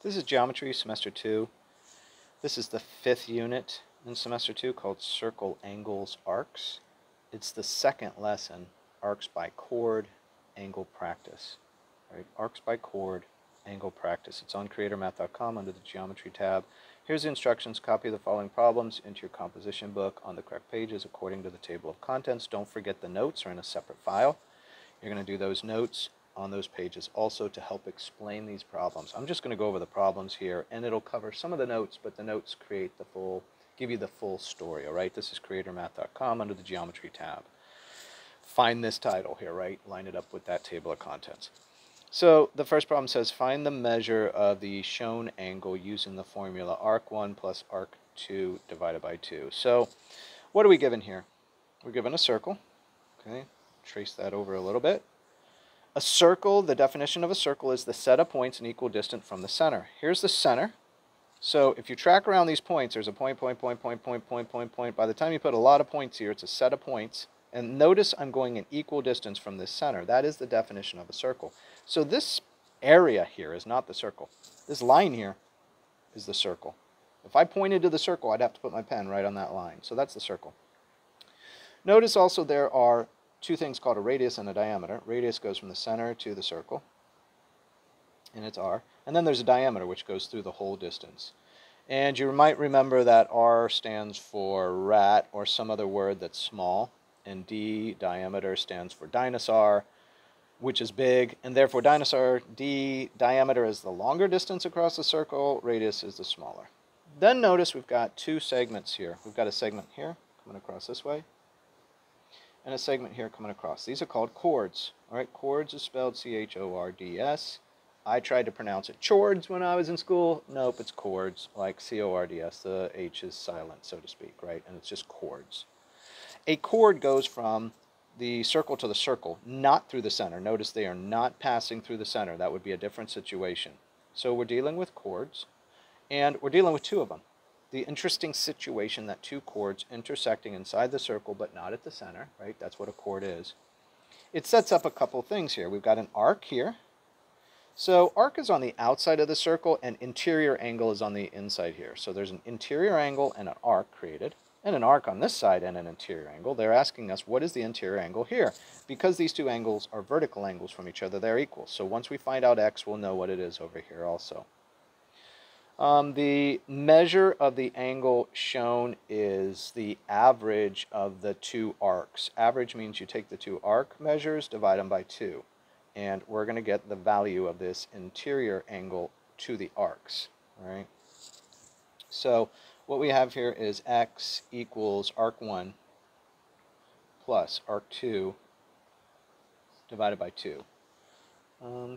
This is Geometry, Semester 2. This is the 5th unit in Semester 2 called Circle, Angles, Arcs. It's the second lesson, Arcs by Chord, Angle Practice. Right? Arcs by Chord, Angle Practice. It's on creatormath.com under the Geometry tab. Here's the instructions. Copy the following problems into your composition book on the correct pages according to the table of contents. Don't forget the notes are in a separate file. You're going to do those notes on those pages also to help explain these problems. I'm just going to go over the problems here, and it'll cover some of the notes, but the notes create the full, give you the full story, all right? This is creatormath.com under the Geometry tab. Find this title here, right? Line it up with that table of contents. So the first problem says, find the measure of the shown angle using the formula arc1 plus arc2 divided by 2. So what are we given here? We're given a circle, okay? Trace that over a little bit. A circle, the definition of a circle is the set of points an equal distance from the center. Here's the center. So if you track around these points, there's a point. By the time you put a lot of points here, it's a set of points. And notice I'm going an equal distance from this center. That is the definition of a circle. So this area here is not the circle. This line here is the circle. If I pointed to the circle, I'd have to put my pen right on that line. So that's the circle. Notice also there are two things called a radius and a diameter. Radius goes from the center to the circle, and it's r. And then there's a diameter, which goes through the whole distance. And you might remember that r stands for rat, or some other word that's small, and d, diameter, stands for dinosaur, which is big, and therefore dinosaur, d, diameter is the longer distance across the circle, radius is the smaller. Then notice we've got two segments here. We've got a segment here coming across this way, and a segment here coming across. These are called chords. All right, chords is spelled C-H-O-R-D-S. I tried to pronounce it chords when I was in school. Nope, it's chords, like C-O-R-D-S. The H is silent, so to speak, right? And it's just chords. A chord goes from the circle to the circle, not through the center. Notice they are not passing through the center. That would be a different situation. So we're dealing with chords, and we're dealing with two of them. The interesting situation that two chords intersecting inside the circle but not at the center, right? That's what a chord is. It sets up a couple things here. We've got an arc here. So arc is on the outside of the circle and interior angle is on the inside here. So there's an interior angle and an arc created, and an arc on this side and an interior angle. They're asking us, what is the interior angle here? Because these two angles are vertical angles from each other, they're equal. So once we find out x, we'll know what it is over here also. The measure of the angle shown is the average of the two arcs. Average means you take the two arc measures, divide them by 2. And we're going to get the value of this interior angle to the arcs. All right? So what we have here is x equals arc1 plus arc2 divided by 2.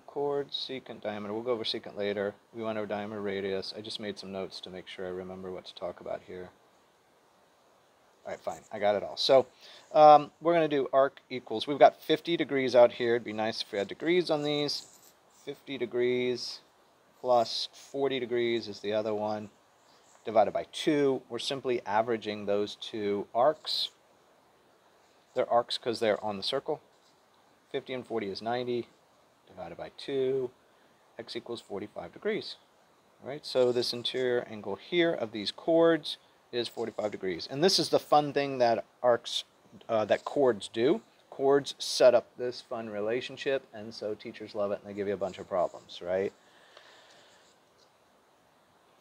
Chord, secant, diameter. We'll go over secant later. We went over diameter, radius. I just made some notes to make sure I remember what to talk about here. All right, fine. I got it all. So we're going to do arc equals. We've got 50 degrees out here. It'd be nice if we had degrees on these. 50 degrees plus 40 degrees is the other one, divided by 2. We're simply averaging those two arcs. They're arcs because they're on the circle. 50 and 40 is 90. Divided by 2, x equals 45 degrees. All right, so this interior angle here of these chords is 45 degrees. And this is the fun thing that that chords do. Chords set up this fun relationship, and so teachers love it, and they give you a bunch of problems, right?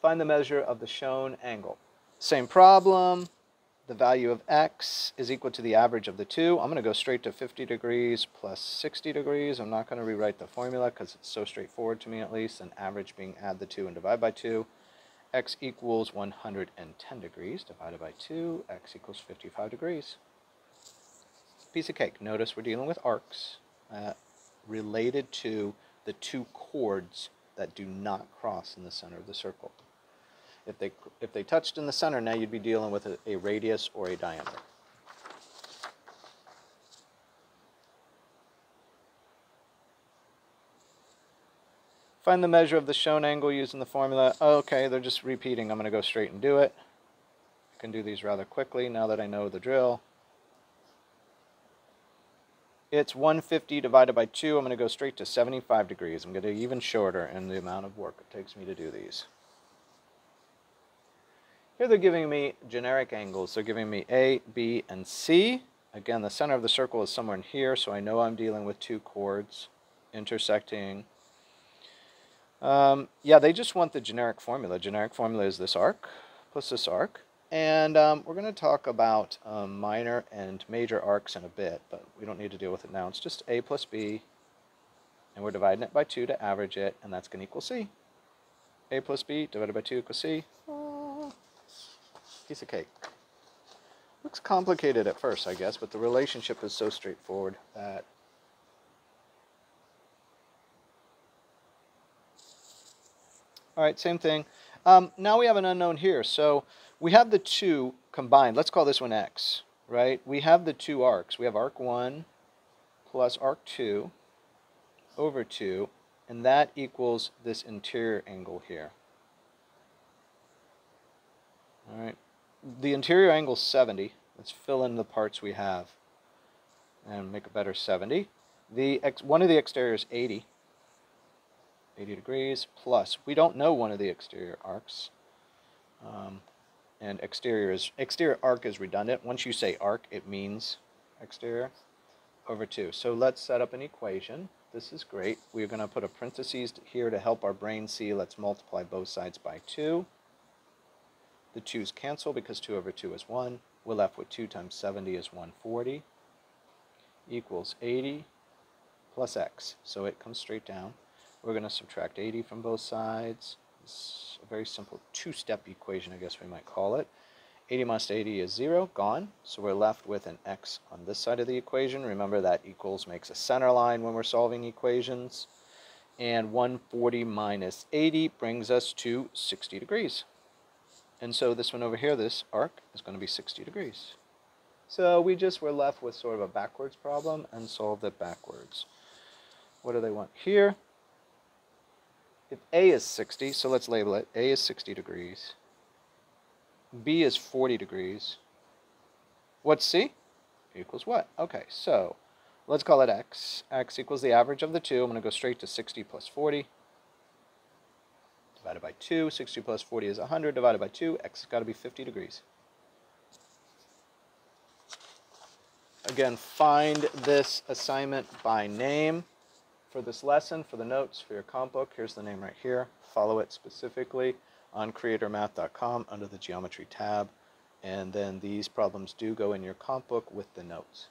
Find the measure of the shown angle. Same problem. The value of x is equal to the average of the two. I'm going to go straight to 50 degrees plus 60 degrees. I'm not going to rewrite the formula because it's so straightforward to me at least. And average being add the 2 and divide by 2. X equals 110 degrees divided by 2. X equals 55 degrees. Piece of cake. Notice we're dealing with arcs related to the two chords that do not cross in the center of the circle. If they touched in the center, now you'd be dealing with a radius or a diameter. Find the measure of the shown angle using the formula. Okay, they're just repeating. I'm going to go straight and do it. I can do these rather quickly now that I know the drill. It's 150 divided by 2. I'm going to go straight to 75 degrees. I'm going to do even shorter in the amount of work it takes me to do these. Here they're giving me generic angles. They're giving me A, B, and C. Again, the center of the circle is somewhere in here, so I know I'm dealing with two chords intersecting. Yeah, they just want the generic formula. Generic formula is this arc plus this arc. And we're going to talk about minor and major arcs in a bit, but we don't need to deal with it now. It's just A plus B, and we're dividing it by 2 to average it, and that's going to equal C. A plus B divided by 2 equals C. Oh, piece of cake. Looks complicated at first, I guess, but the relationship is so straightforward that... All right, same thing. Now we have an unknown here, so we have the two combined. Let's call this one X, right? We have the two arcs. We have arc 1 plus arc 2 over 2, and that equals this interior angle here. All right. The interior angle is 70. Let's fill in the parts we have and make a better 70. One of the exterior is 80. 80 degrees plus. We don't know one of the exterior arcs. And exterior arc is redundant. Once you say arc, it means exterior over 2. So let's set up an equation. This is great. We're going to put a parentheses here to help our brain see. Let's multiply both sides by 2. The 2's cancel because 2 over 2 is 1. We're left with 2 times 70 is 140 equals 80 plus x. So it comes straight down. We're going to subtract 80 from both sides. It's a very simple two-step equation, I guess we might call it. 80 minus 80 is 0, gone. So we're left with an x on this side of the equation. Remember that equals makes a center line when we're solving equations. And 140 minus 80 brings us to 60 degrees. And so this one over here, this arc, is going to be 60 degrees. So we just were left with sort of a backwards problem and solved it backwards. What do they want here? If A is 60, so let's label it. A is 60 degrees. B is 40 degrees. What's C? Equals what? Okay, so let's call it x. X equals the average of the two. I'm going to go straight to 60 plus 40. Divided by 2. 60 plus 40 is 100. Divided by 2. X has got to be 50 degrees. Again, find this assignment by name. For this lesson, for the notes, for your comp book, here's the name right here. Follow it specifically on creatormath.com under the geometry tab. And then these problems do go in your comp book with the notes.